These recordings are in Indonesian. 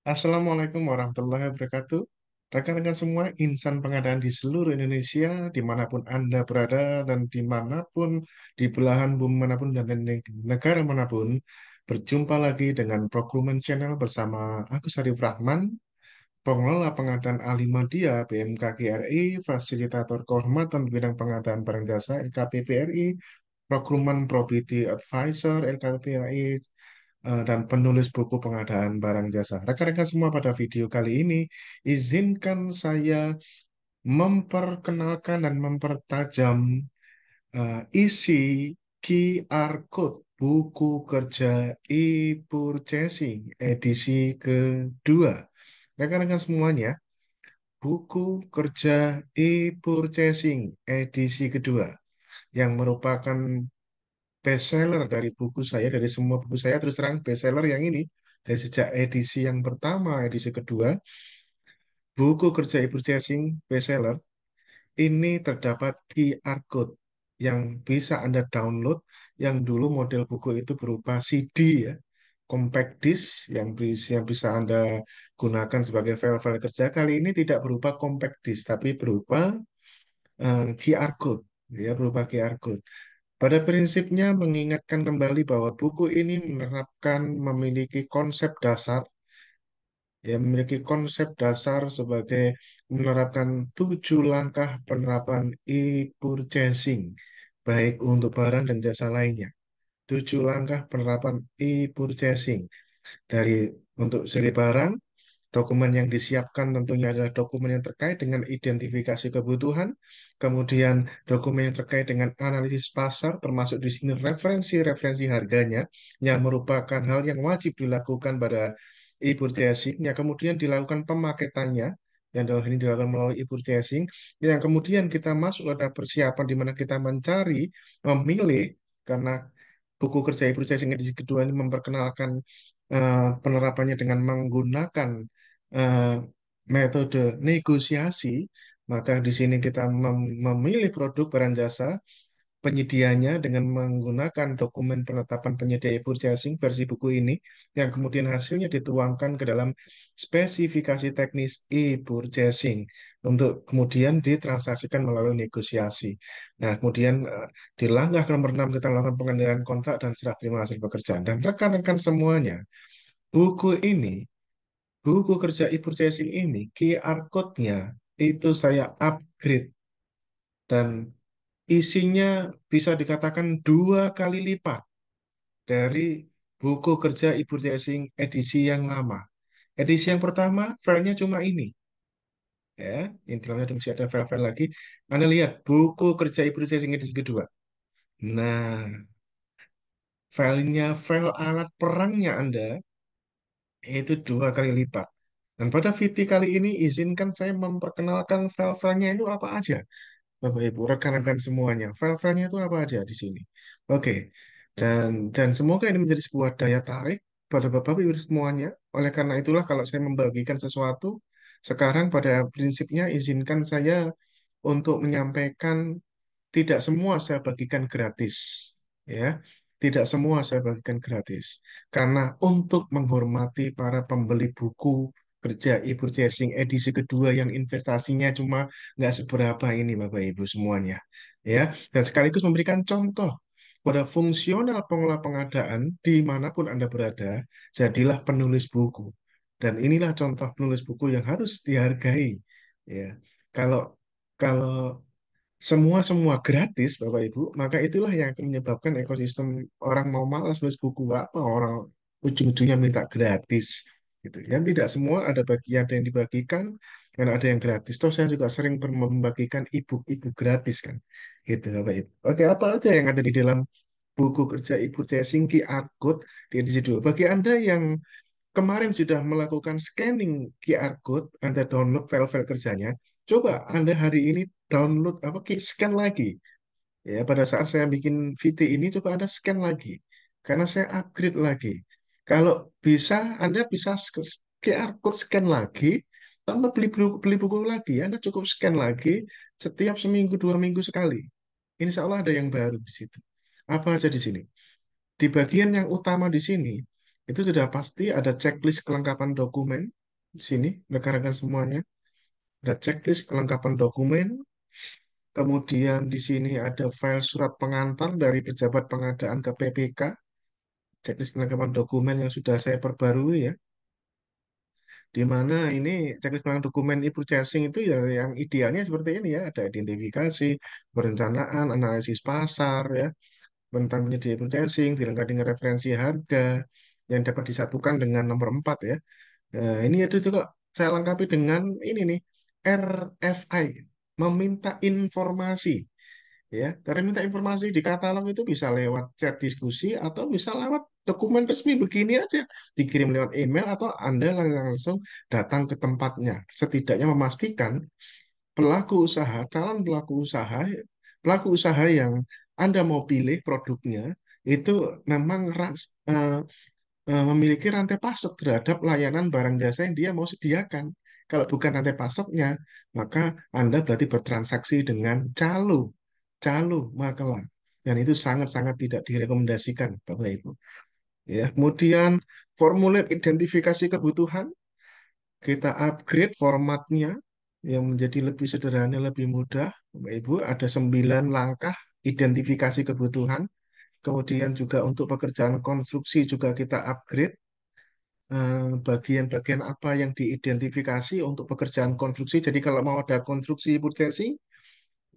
Assalamualaikum warahmatullahi wabarakatuh. Rekan-rekan semua, insan pengadaan di seluruh Indonesia, dimanapun Anda berada dan dimanapun, di belahan bumi manapun dan di negara manapun, berjumpa lagi dengan Procurement Channel bersama aku Sarif Rahman, pengelola pengadaan ahli media BMKGRI, fasilitator kehormatan di bidang pengadaan barang jasa LKPBRI, Procurement Probity Advisor LKPBRI, dan penulis buku pengadaan barang jasa. Rekan-rekan semua, pada video kali ini, izinkan saya memperkenalkan dan mempertajam isi QR Code buku kerja e-purchasing edisi kedua. Rekan-rekan semuanya, buku kerja e-purchasing edisi kedua yang merupakan bestseller dari buku saya, dari semua buku saya, terus terang bestseller yang ini dari sejak edisi yang pertama, edisi kedua, buku kerja e-purchasing bestseller ini terdapat QR code yang bisa Anda download, yang dulu model buku itu berupa CD ya, compact disc yang bisa Anda gunakan sebagai file-file kerja. Kali ini tidak berupa compact disc, tapi berupa QR code, ya, berupa QR code. Pada prinsipnya mengingatkan kembali bahwa buku ini memiliki konsep dasar, ya, memiliki konsep dasar sebagai menerapkan 7 langkah penerapan e-purchasing, baik untuk barang dan jasa lainnya. 7 langkah penerapan e-purchasing dari untuk segi barang. Dokumen yang disiapkan tentunya adalah dokumen yang terkait dengan identifikasi kebutuhan, kemudian dokumen yang terkait dengan analisis pasar, termasuk di sini referensi-referensi harganya, yang merupakan hal yang wajib dilakukan pada e-purchasing, yang kemudian dilakukan pemaketannya, yang dalam ini dilakukan melalui e-purchasing, yang kemudian kita masuk pada persiapan di mana kita mencari, memilih, karena buku kerja e-purchasing edisi kedua ini memperkenalkan penerapannya dengan menggunakan eh, metode negosiasi, maka di sini kita memilih produk barang jasa penyedianya dengan menggunakan dokumen penetapan penyedia e-purchasing versi buku ini, yang kemudian hasilnya dituangkan ke dalam spesifikasi teknis e-purchasing untuk kemudian ditransaksikan melalui negosiasi. Nah, kemudian di langkah nomor 6 kita melakukan pengendalian kontrak dan serah terima hasil pekerjaan. Dan rekan-rekan semuanya, buku ini buku kerja e-purchasing ini, QR code-nya itu saya upgrade dan isinya bisa dikatakan 2 kali lipat dari buku kerja e-purchasing edisi yang lama. Edisi yang pertama, filenya cuma ini. Ya, intinya masih ada file-file lagi. Anda lihat, buku kerja e-purchasing edisi kedua. Nah, filenya, file alat perangnya Anda, itu 2 kali lipat. Dan pada VT kali ini, izinkan saya memperkenalkan file-filenya itu apa aja. Bapak Ibu, rekan-rekan semuanya, file-filenya itu apa aja di sini. Oke, dan semoga ini menjadi sebuah daya tarik pada Bapak Ibu semuanya. Oleh karena itulah kalau saya membagikan sesuatu, sekarang pada prinsipnya izinkan saya untuk menyampaikan tidak semua saya bagikan gratis, ya. Tidak semua saya bagikan gratis. Karena untuk menghormati para pembeli buku kerja e-purchasing edisi kedua yang investasinya cuma nggak seberapa ini, Bapak Ibu semuanya. Ya, dan sekaligus memberikan contoh pada fungsional pengelola pengadaan dimanapun Anda berada, jadilah penulis buku. Dan inilah contoh penulis buku yang harus dihargai. Ya, kalau kalau semua gratis, Bapak Ibu, maka itulah yang akan menyebabkan ekosistem orang mau malas nulis buku apa, orang ujung-ujungnya minta gratis gitu. Yang tidak semua ada bagian yang dibagikan dan ada yang gratis. Toh saya juga sering membagikan e-book gratis kan. Gitu, Bapak Ibu. Oke, apa aja yang ada di dalam buku kerja e-purchasing QR Code di edisi 2? Bagi Anda yang kemarin sudah melakukan scanning QR code, Anda download file-file kerjanya, coba Anda hari ini download apa scan lagi. Ya, pada saat saya bikin VT ini coba Anda scan lagi. Karena saya upgrade lagi. Kalau bisa Anda bisa QR code scan lagi, Anda beli buku lagi, Anda cukup scan lagi setiap seminggu 2 minggu sekali. Insya Allah ada yang baru di situ. Apa aja di sini? Di bagian yang utama di sini, itu sudah pasti ada checklist kelengkapan dokumen. Di sini, rekan-rekan semuanya, ada checklist kelengkapan dokumen. Kemudian di sini ada file surat pengantar dari pejabat pengadaan ke PPK, checklist kelengkapan dokumen yang sudah saya perbarui ya. Di mana ini checklist kelengkapan dokumen e-purchasing itu ya yang idealnya seperti ini ya, ada identifikasi, perencanaan, analisis pasar ya, tentang penyedia e-purchasing, dilengkapi dengan referensi harga yang dapat disatukan dengan nomor 4 ya. Nah, ini ada juga saya lengkapi dengan ini nih, RFI, meminta informasi. Ya, dari minta informasi di katalog itu bisa lewat chat diskusi atau bisa lewat dokumen resmi begini aja, dikirim lewat email atau Anda langsung datang ke tempatnya. Setidaknya memastikan pelaku usaha yang Anda mau pilih produknya itu memang memiliki rantai pasok terhadap layanan barang jasa yang dia mau sediakan. Kalau bukan rantai pasoknya, maka Anda berarti bertransaksi dengan calo makelar. Dan itu sangat-sangat tidak direkomendasikan, Bapak Ibu. Ya, kemudian formulir identifikasi kebutuhan, kita upgrade formatnya yang menjadi lebih sederhana, lebih mudah. Bapak Ibu, ada 9 langkah identifikasi kebutuhan. Kemudian juga untuk pekerjaan konstruksi juga kita upgrade bagian-bagian apa yang diidentifikasi untuk pekerjaan konstruksi. Jadi kalau mau ada konstruksi purchasing,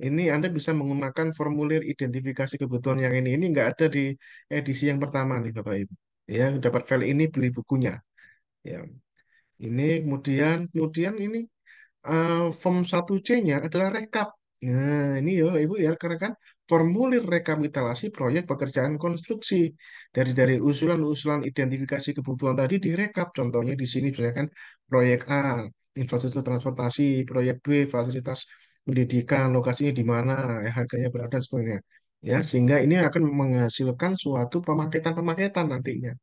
ini Anda bisa menggunakan formulir identifikasi kebutuhan yang ini nggak ada di edisi yang pertama nih Bapak Ibu. Ya, dapat file ini beli bukunya. Ya, ini kemudian ini form 1C-nya adalah rekap. Nah, ini ya Ibu ya rekan-rekan formulir rekapitulasi proyek pekerjaan konstruksi dari usulan-usulan identifikasi kebutuhan tadi direkap. Contohnya di sini misalkan proyek A, infrastruktur transportasi, proyek B, fasilitas pendidikan, lokasinya di mana, harganya berapa dan sebagainya. Ya, sehingga ini akan menghasilkan suatu pemaketan-pemaketan nantinya.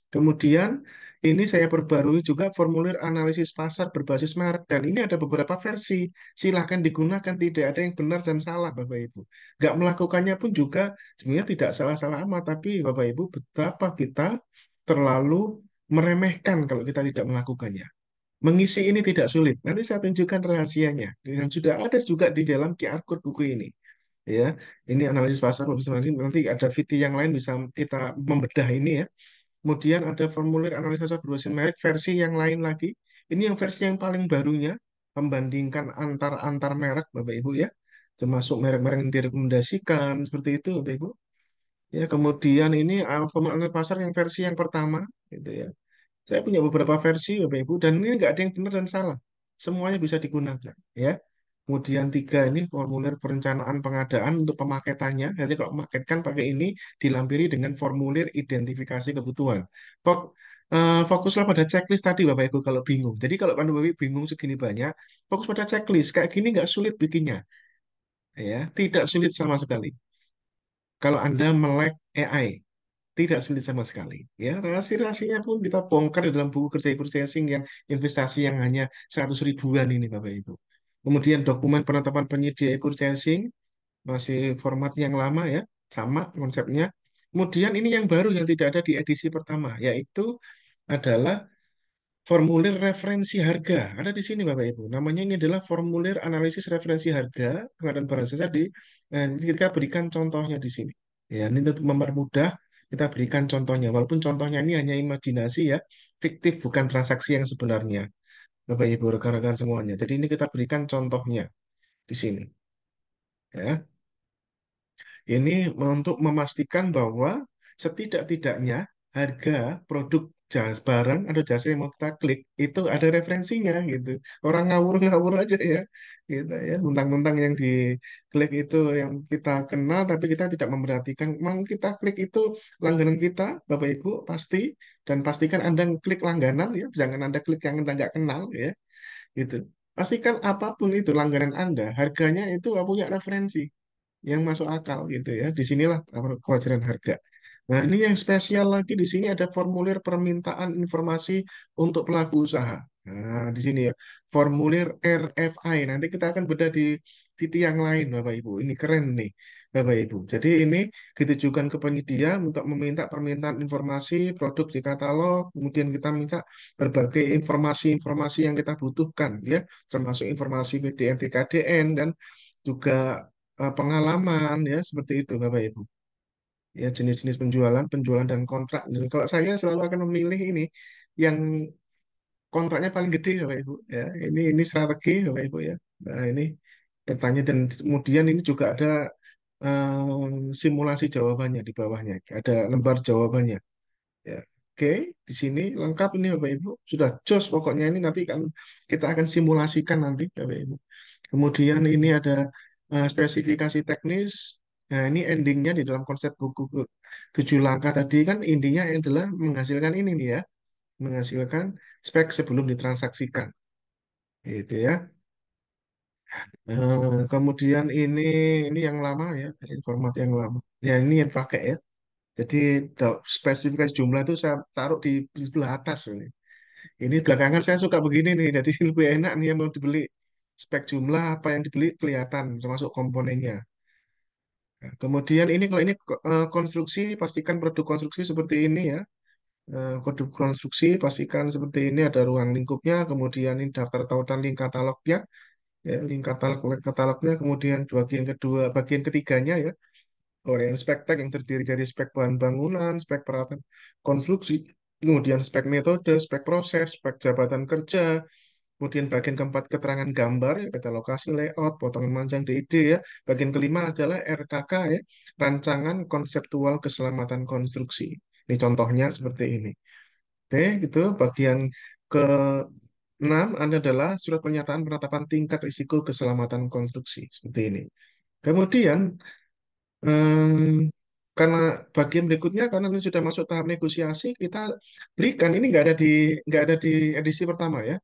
Kemudian ini saya perbarui juga formulir analisis pasar berbasis merek dan ini ada beberapa versi. Silahkan digunakan, tidak ada yang benar dan salah Bapak Ibu. Nggak melakukannya pun juga sebenarnya tidak salah-salah amat, tapi Bapak Ibu betapa kita terlalu meremehkan kalau kita tidak melakukannya. Mengisi ini tidak sulit. Nanti saya tunjukkan rahasianya. Dan sudah ada juga di dalam QR code buku ini. Ya, ini analisis pasar nanti ada VT yang lain bisa kita membedah ini ya. Kemudian ada formulir analisa berbasis merek versi yang lain lagi. Ini yang versi yang paling barunya, membandingkan antar merek, Bapak Ibu ya, termasuk merek-merek yang direkomendasikan seperti itu, Bapak Ibu. Ya, kemudian ini formulir analisa pasar yang versi yang pertama, gitu ya. Saya punya beberapa versi, Bapak Ibu, dan ini nggak ada yang benar dan salah. Semuanya bisa digunakan, ya. Kemudian tiga ini formulir perencanaan pengadaan untuk pemaketannya. Jadi kalau memaketkan pakai ini dilampiri dengan formulir identifikasi kebutuhan. Fokuslah pada checklist tadi, Bapak Ibu, kalau bingung. Jadi kalau Bapak Ibu bingung segini banyak, fokus pada checklist. Kayak gini nggak sulit bikinnya, ya. Tidak sulit sama sekali. Kalau Anda melek AI, tidak sulit sama sekali. Ya, rahasi-rahasinya pun kita bongkar di dalam buku kerja purchasing yang investasi yang hanya 100 ribuan ini, Bapak Ibu. Kemudian dokumen penetapan penyedia purchasing masih format yang lama ya, sama konsepnya. Kemudian ini yang baru yang tidak ada di edisi pertama, yaitu adalah formulir referensi harga. Ada di sini Bapak Ibu. Namanya ini adalah formulir analisis referensi harga pengadaan barang jasa tadi. Dan kita berikan contohnya di sini. Ya, ini untuk mempermudah kita berikan contohnya. Walaupun contohnya ini hanya imajinasi ya, fiktif bukan transaksi yang sebenarnya. Bapak Ibu rekan-rekan semuanya. Jadi ini kita berikan contohnya di sini. Ya. Ini untuk memastikan bahwa setidak-tidaknya harga produk barang atau jasa yang mau kita klik itu ada referensinya gitu. Orang ngawur-ngawur aja ya, gitu ya. Mentang-mentang yang diklik itu yang kita kenal, tapi kita tidak memperhatikan. Memang kita klik itu langganan kita, Bapak Ibu pasti, dan pastikan Anda klik langganan ya, jangan Anda klik yang Anda nggak kenal ya, gitu. Pastikan apapun itu langganan Anda, harganya itu punya referensi yang masuk akal gitu ya. Disinilah kewajaran harga. Nah, ini yang spesial lagi di sini ada formulir permintaan informasi untuk pelaku usaha. Nah, di sini ya, formulir RFI. Nanti kita akan bedah di titik yang lain, Bapak Ibu. Ini keren nih. Bapak Ibu. Jadi ini ditujukan ke penyedia untuk meminta permintaan informasi produk di katalog, kemudian kita minta berbagai informasi-informasi yang kita butuhkan, ya, termasuk informasi PDN, TKDN, dan juga pengalaman, ya, seperti itu, Bapak Ibu. Ya, jenis-jenis penjualan, penjualan dan kontrak. Dan kalau saya selalu akan memilih ini yang kontraknya paling gede, Bapak Ibu. Ya, ini strategi, Bapak Ibu, ya. Nah, ini pertanyaan, dan kemudian ini juga ada simulasi jawabannya di bawahnya. Ada lembar jawabannya. Ya. Oke, di sini lengkap ini Bapak Ibu. Sudah jos pokoknya, ini nanti kan kita akan simulasikan nanti Bapak Ibu. Kemudian ini ada spesifikasi teknis. Nah, ini endingnya di dalam konsep buku 7 langkah tadi kan intinya adalah menghasilkan ini nih ya, menghasilkan spek sebelum ditransaksikan. Gitu ya. Kemudian ini yang lama ya, format yang lama. Ya ini yang pakai ya. Jadi spesifikasi jumlah itu saya taruh di sebelah atas ini. Ini belakangan saya suka begini nih, jadi lebih enak nih yang mau dibeli. Spek jumlah apa yang dibeli kelihatan, termasuk komponennya. Nah, kemudian ini kalau ini konstruksi, pastikan produk konstruksi seperti ini ya. Kode konstruksi pastikan seperti ini, ada ruang lingkupnya, kemudian ini daftar tautan link katalognya, ya, link katalognya, kemudian bagian kedua, bagian ketiganya ya, Orion spek tag yang terdiri dari spek bahan bangunan, spek peralatan konstruksi, kemudian spek metode, spek proses, spek jabatan kerja, kemudian bagian keempat keterangan gambar, ya, peta lokasi, layout, potongan manjang DID ya. Bagian kelima adalah RKK ya, rancangan konseptual keselamatan konstruksi. Ini contohnya seperti ini. Oke, gitu. Bagian ke-6 adalah surat pernyataan penetapan tingkat risiko keselamatan konstruksi seperti ini. Kemudian karena bagian berikutnya, karena ini sudah masuk tahap negosiasi, kita berikan ini nggak ada di edisi pertama ya.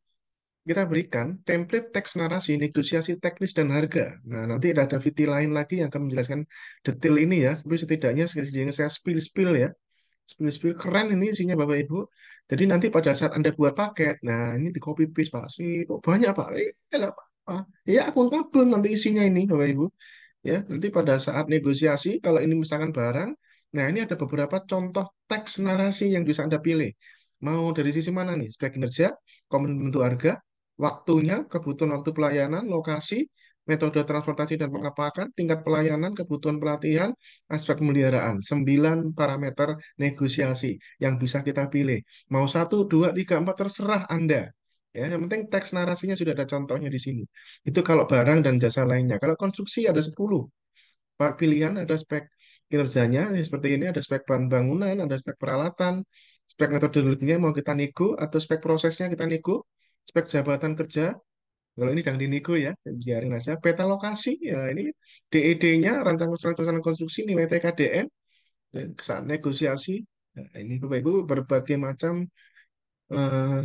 Kita berikan template teks narasi, negosiasi teknis dan harga. Nah, nanti ada VT lain lagi yang akan menjelaskan detail ini ya. Tapi setidaknya saya spill-spill ya. Spill-spill keren ini isinya Bapak Ibu. Jadi nanti pada saat Anda buat paket, nah ini di copy paste Pak. Sih, kok banyak Pak? Nggak apa-apa. Ya, akuntabel nanti isinya ini Bapak Ibu. Ya, nanti pada saat negosiasi, kalau ini misalkan barang, nah ini ada beberapa contoh teks narasi yang bisa Anda pilih. Mau dari sisi mana nih? Spek kinerja, komitmen bentuk harga, waktunya, kebutuhan waktu pelayanan, lokasi, metode transportasi dan pengepakan, tingkat pelayanan, kebutuhan pelatihan, aspek pemeliharaan. 9 parameter negosiasi yang bisa kita pilih. Mau satu, dua, tiga, empat, terserah Anda. Ya, yang penting teks narasinya sudah ada contohnya di sini. Itu kalau barang dan jasa lainnya. Kalau konstruksi ada 10. Pilihan ada spek kinerjanya, ya seperti ini, ada spek bahan bangunan, ada spek peralatan, spek metodologinya mau kita nego, atau spek prosesnya kita nego, spek jabatan kerja, kalau ini jangan dinego ya, biarin aja. Peta lokasi, ya ini DED-nya, rancangan konstruksi, nilai TKDN, dan saat negosiasi. Nah, ini Bapak Ibu berbagai macam. eh,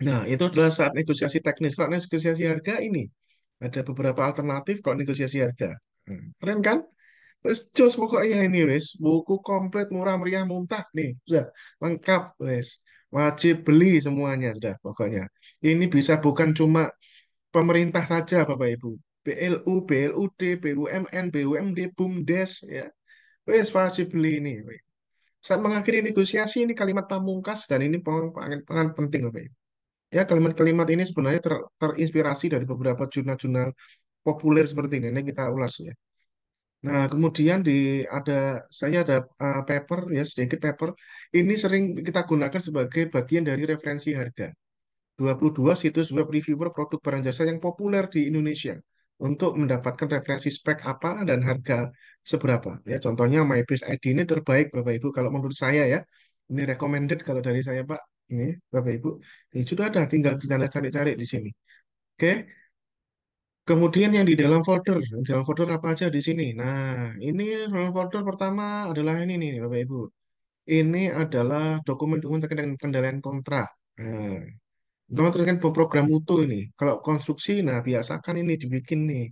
nah, itu adalah saat negosiasi teknis. Kalau negosiasi harga ini, ada beberapa alternatif kalau negosiasi harga. Keren kan? Wes jos pokoknya ini wes buku komplit murah meriah muntah nih sudah lengkap wes wajib beli semuanya sudah pokoknya ini bisa bukan cuma pemerintah saja Bapak Ibu, BLU, BLUD, BUMN, BUMD, BUMDes ya, wes wajib beli ini wes. Saat mengakhiri negosiasi ini kalimat pamungkas dan ini sangat penting Bapak Ibu. Ya, kalimat-kalimat ini sebenarnya terinspirasi dari beberapa jurnal-jurnal populer seperti ini. Ini kita ulas ya. Nah, kemudian ada saya ada paper ya, sedikit paper. Ini sering kita gunakan sebagai bagian dari referensi harga. 22 situs web reviewer produk barang jasa yang populer di Indonesia untuk mendapatkan referensi spek apa dan harga seberapa. Ya, contohnya MyBase ID ini terbaik Bapak Ibu kalau menurut saya ya. Ini recommended kalau dari saya Pak. Ini Bapak Ibu. Ini sudah ada, tinggal kita cari-cari di sini. Oke. Kemudian yang di dalam folder apa aja di sini? Nah, ini dalam folder pertama adalah ini nih, Bapak Ibu. Ini adalah dokumen-dokumen terkait dengan kendalian kontrak. Nah, teman terkait program mutu ini. Kalau konstruksi, nah biasakan ini dibikin nih.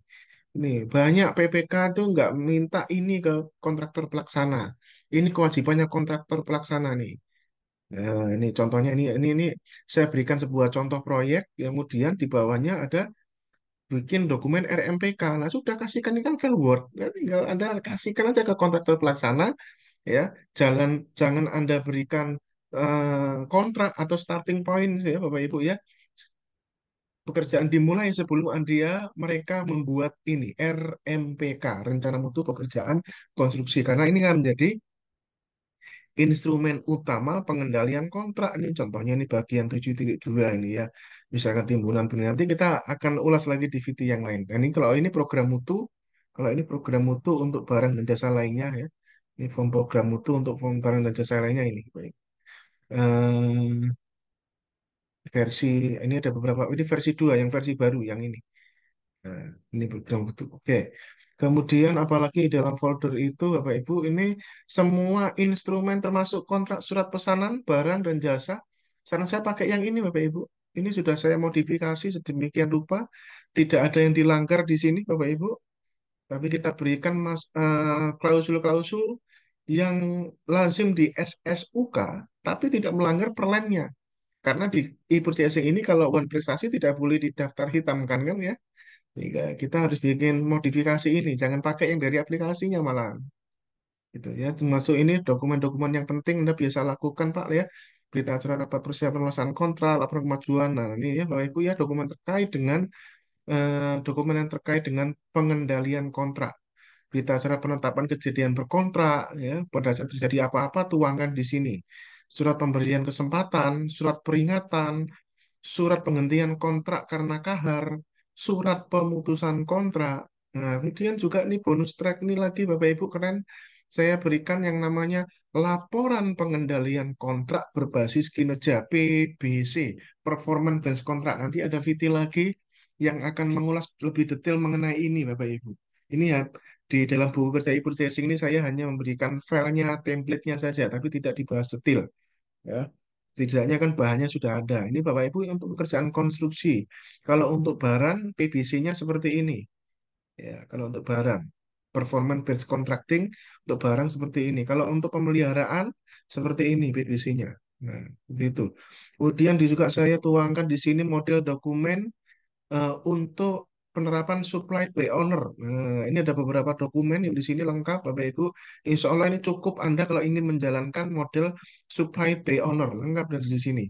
Ini banyak PPK tuh nggak minta ini ke kontraktor pelaksana. Ini kewajibannya kontraktor pelaksana nih. Nah, ini contohnya ini saya berikan sebuah contoh proyek, kemudian di bawahnya ada bikin dokumen RMPK. Nah, sudah kasihkan ini kan file Word. Ya, tinggal Anda kasihkan aja ke kontraktor pelaksana ya. Jangan jangan Anda berikan kontrak atau starting point ya Bapak Ibu ya. Pekerjaan dimulai sebelum mereka membuat ini RMPK, Rencana Mutu Pekerjaan Konstruksi, karena ini kan menjadi instrumen utama pengendalian kontrak. Ini contohnya ini bagian 7.2 ini ya. Misalkan timbunan benih, nanti kita akan ulas lagi di VT yang lain. Dan ini kalau ini program mutu, kalau ini program mutu untuk barang dan jasa lainnya ya. Ini form program mutu untuk form barang dan jasa lainnya ini. Baik. Eh, versi ini ada beberapa, ini versi 2 yang versi baru yang ini. Nah, ini program butuh. Oke. Kemudian apalagi dalam folder itu Bapak Ibu ini semua instrumen termasuk kontrak surat pesanan barang dan jasa. Saran saya pakai yang ini Bapak Ibu. Ini sudah saya modifikasi sedemikian rupa, tidak ada yang dilanggar di sini Bapak Ibu. Tapi kita berikan klausul-klausul yang lazim di SSUK, tapi tidak melanggar perlennya. Karena di e-purchasing ini kalau one prestasi tidak boleh didaftar hitamkan kan ya. Sehingga kita harus bikin modifikasi ini, jangan pakai yang dari aplikasinya malah. Gitu ya. Termasuk ini dokumen-dokumen yang penting Anda biasa lakukan Pak ya. Berita acara rapat persiapan pelaksanaan kontrak, laporan kemajuan. Nah, ini ya Bapak Ibu ya dokumen terkait dengan dokumen yang terkait dengan pengendalian kontrak. Berita acara penetapan kejadian berkontrak ya, pada saat terjadi apa-apa tuangkan di sini. Surat pemberian kesempatan, surat peringatan, surat penghentian kontrak karena kahar, surat pemutusan kontrak. Nah, kemudian juga ini bonus track ini lagi Bapak Ibu keren. Saya berikan yang namanya laporan pengendalian kontrak berbasis kinerja PBC, Performance Based Contract. Nanti ada VT lagi yang akan mengulas lebih detail mengenai ini Bapak Ibu. Ini ya di dalam buku kerja e-purchasing ini saya hanya memberikan filenya, template-nya saja, tapi tidak dibahas detail ya. Setidaknya kan bahannya sudah ada. Ini Bapak Ibu untuk pekerjaan konstruksi. Kalau untuk barang PBC-nya seperti ini. Ya, kalau untuk barang performance based contracting untuk barang seperti ini. Kalau untuk pemeliharaan seperti ini PBC-nya. Nah, begitu. Kemudian juga saya tuangkan di sini model dokumen untuk penerapan supply by owner. Nah, ini ada beberapa dokumen yang di sini lengkap, Bapak Ibu. Insya Allah ini cukup Anda kalau ingin menjalankan model supply by owner, lengkap dari di sini.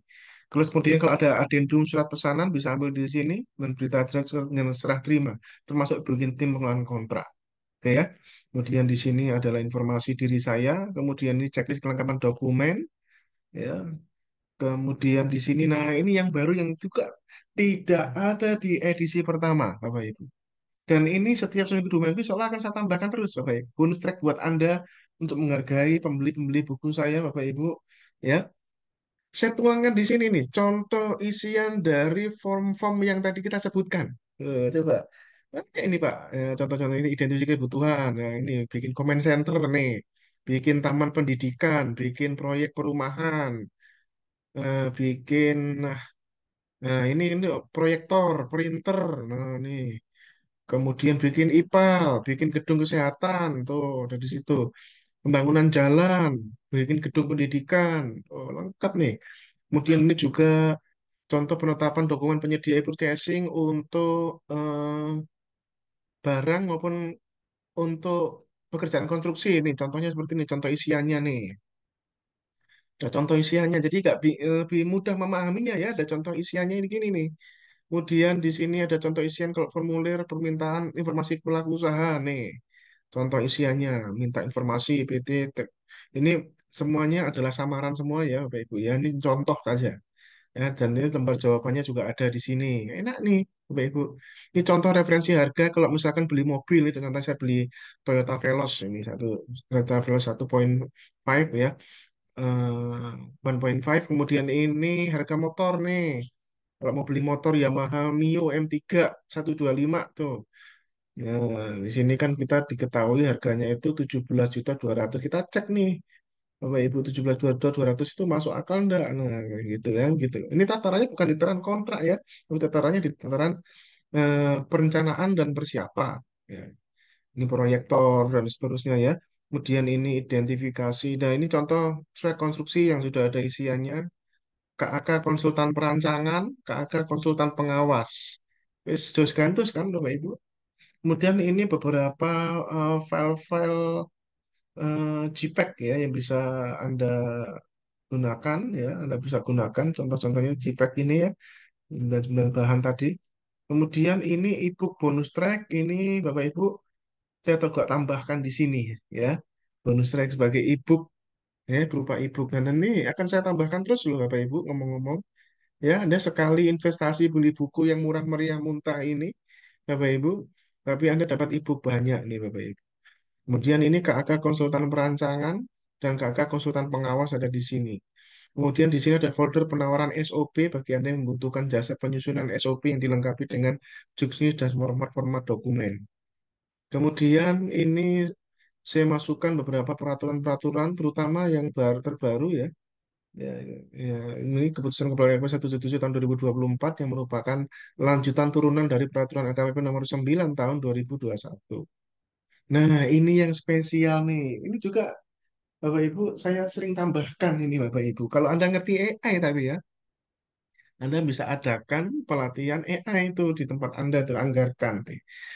Terus kemudian kalau ada adendum surat pesanan bisa ambil di sini dan berita acara yang serah terima, termasuk bikin tim pengelolaan kontrak. Oke ya. Kemudian di sini adalah informasi diri saya, kemudian ini checklist kelengkapan dokumen, ya. Kemudian di sini, nah ini yang baru yang juga tidak ada di edisi pertama, Bapak Ibu. Dan ini setiap seminggu 2 minggu, seolah akan saya tambahkan terus, Bapak Ibu. Bonus track buat Anda untuk menghargai pembeli-pembeli buku saya, Bapak Ibu. Ya, saya tuangkan di sini nih, contoh isian dari form-form yang tadi kita sebutkan. Coba. Nah, ini Pak, contoh-contoh ini identifikasi kebutuhan. Nah, ini bikin comment center nih, bikin taman pendidikan, bikin proyek perumahan, bikin nah ini proyektor, printer. Nah, ini kemudian bikin IPAL, bikin gedung kesehatan tuh dari situ. Pembangunan jalan, bikin gedung pendidikan. Oh, lengkap nih. Kemudian ini juga contoh penetapan dokumen penyedia e-purchasing untuk barang maupun untuk pekerjaan konstruksi ini. Contohnya seperti ini, contoh isiannya nih. Ada contoh isiannya, jadi lebih mudah memahaminya ya. Ada contoh isiannya ini gini nih. Kemudian di sini ada contoh isian kalau formulir permintaan informasi pelaku usaha nih. Contoh isiannya, minta informasi PT. Ini semuanya adalah samaran semua ya, Bapak Ibu ya. Ini contoh saja. Ya, dan ini lembar jawabannya juga ada di sini. Enak nih, Bapak Ibu. Ini contoh referensi harga kalau misalkan beli mobil itu contoh saya beli Toyota Veloz ini Toyota Veloz 1.5 ya. 1.5 kemudian ini harga motor nih. Kalau mau beli motor Yamaha Mio M3 125 tuh. Nah, di sini kan kita diketahui harganya itu 17.200.000. Kita cek nih, Bapak Ibu 17.200.000 itu masuk akal enggak? Nah, kayak gitu ya, gitu. Ini tatarannya bukan di tataran kontrak ya, tapi tatarannya di tataran perencanaan dan persiapan. Ya. Ini proyektor dan seterusnya ya. Kemudian ini identifikasi. Nah, ini contoh track konstruksi yang sudah ada isiannya. KAK konsultan perancangan, KAK konsultan pengawas. Wis jos gantos kan Bapak Ibu. Kemudian ini beberapa file-file JPEG ya yang bisa Anda gunakan ya, Anda bisa gunakan contoh-contohnya JPEG ini ya, dan bahan tadi. Kemudian ini ebook bonus track ini Bapak Ibu saya juga tambahkan di sini ya. Bonus track sebagai ebook ya berupa ebook. Dan ini akan saya tambahkan terus loh Bapak Ibu ngomong-ngomong ya, Anda sekali investasi beli buku yang murah meriah muntah ini Bapak Ibu, tapi Anda dapat ebook banyak nih Bapak Ibu. Kemudian ini KAK konsultan perancangan dan KAK konsultan pengawas ada di sini. Kemudian di sini ada folder penawaran SOP bagi Anda yang membutuhkan jasa penyusunan SOP yang dilengkapi dengan juknis dan format-format dokumen. Kemudian ini saya masukkan beberapa peraturan-peraturan, terutama yang terbaru ya. Ya, ya, ini keputusan Kepala LP 177 tahun 2024 yang merupakan lanjutan turunan dari peraturan LKPP nomor 9 tahun 2021. Nah, ini yang spesial nih. Ini juga Bapak Ibu, saya sering tambahkan ini Bapak Ibu. Kalau Anda ngerti AI tapi ya, Anda bisa adakan pelatihan AI itu di tempat Anda teranggarkan.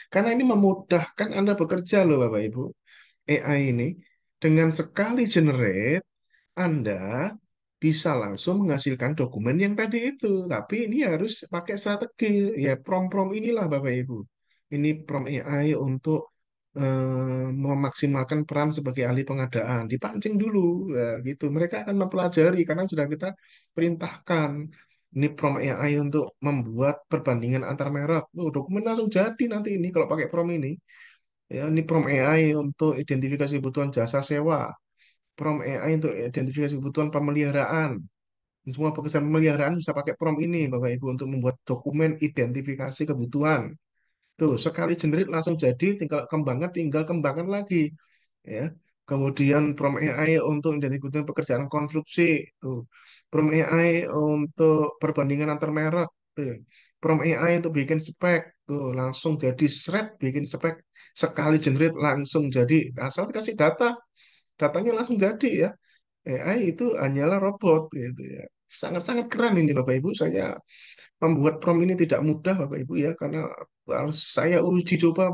Karena ini memudahkan Anda bekerja loh Bapak Ibu. AI ini dengan sekali generate Anda bisa langsung menghasilkan dokumen yang tadi itu. Tapi ini harus pakai strategi. Ya, prom-prom inilah Bapak Ibu. Ini prom AI untuk memaksimalkan peran sebagai ahli pengadaan. Dipancing dulu, ya, gitu. Mereka akan mempelajari karena sudah kita perintahkan. Ini prom AI untuk membuat perbandingan antar merek. Oh, dokumen langsung jadi nanti ini kalau pakai prom ini. Ya, ini prom AI untuk identifikasi kebutuhan jasa sewa. Prom AI untuk identifikasi kebutuhan pemeliharaan. Semua pekerjaan pemeliharaan bisa pakai prom ini, Bapak Ibu, untuk membuat dokumen identifikasi kebutuhan. Tuh, sekali generate langsung jadi, tinggal kembangkan lagi. Ya. Kemudian prom AI untuk identifikasi pekerjaan konstruksi. Tuh. Prom AI untuk perbandingan antar merek. Tuh. Prom AI untuk bikin spek. Tuh, langsung jadi seret, bikin spek. Sekali generate langsung jadi. Asal dikasih data, datanya langsung jadi ya. AI itu hanyalah robot gitu ya. Sangat-sangat keren ini Bapak Ibu. Saya membuat prompt ini tidak mudah Bapak Ibu ya karena harus saya uji coba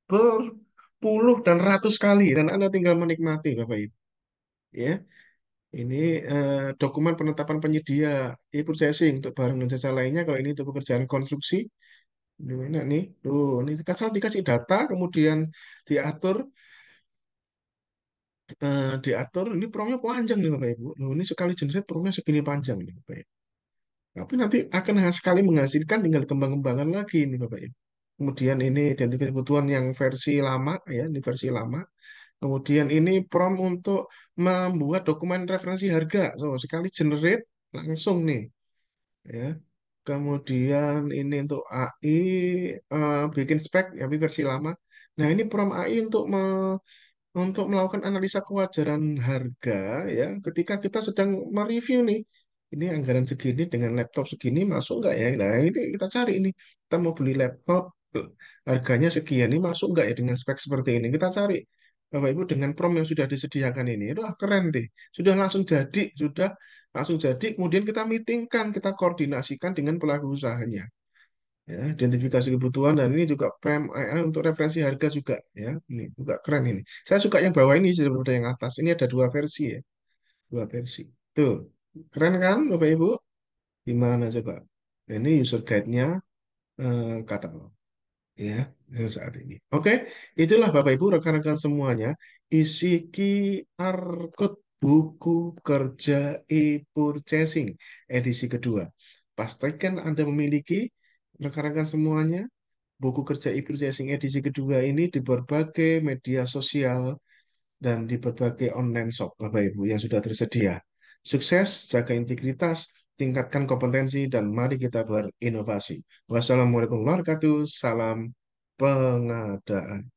berpuluh dan ratus kali dan Anda tinggal menikmati Bapak Ibu ya. Ini dokumen penetapan penyedia e-purchasing untuk barang dan jasa lainnya. Kalau ini untuk pekerjaan konstruksi, di mana nih? Tuh, ini asal dikasih data, kemudian diatur, diatur. Ini promnya panjang nih Bapak Ibu. Loh, ini sekali generate promnya segini panjang nih Bapak Ibu. Tapi nanti akan sekali menghasilkan tinggal kembang-kembangan lagi ini Bapak Ibu. Kemudian ini identifikasi kebutuhan yang versi lama ya, ini versi lama. Kemudian ini prompt untuk membuat dokumen referensi harga. So, sekali generate langsung nih ya. Kemudian ini untuk AI bikin spek ya tapi versi lama. Nah, ini prompt AI untuk melakukan analisa kewajaran harga ya ketika kita sedang mereview nih ini anggaran segini dengan laptop segini masuk nggak ya, nah ini kita cari ini kita mau beli laptop harganya sekian ini masuk nggak ya dengan spek seperti ini kita cari Bapak Ibu dengan prompt yang sudah disediakan ini wah keren deh sudah langsung jadi kemudian kita meetingkan kita koordinasikan dengan pelaku usahanya ya, identifikasi kebutuhan dan ini juga PMII untuk referensi harga juga ya. Ini juga keren ini. Saya suka yang bawah ini daripada yang atas. Ini ada dua versi ya, dua versi. Tuh, keren kan Bapak Ibu? Gimana coba? Nah, ini user guide-nya katalog ya saat ini. Oke, itulah Bapak Ibu rekan-rekan semuanya isi QR code buku kerja e-purchasing edisi kedua. Pastikan Anda memiliki rekan-rekan semuanya buku kerja e-purchasing edisi kedua ini di berbagai media sosial dan di berbagai online shop Bapak Ibu yang sudah tersedia. Sukses, jaga integritas, tingkatkan kompetensi, dan mari kita berinovasi. Wassalamualaikum warahmatullahi wabarakatuh. Salam pengadaan.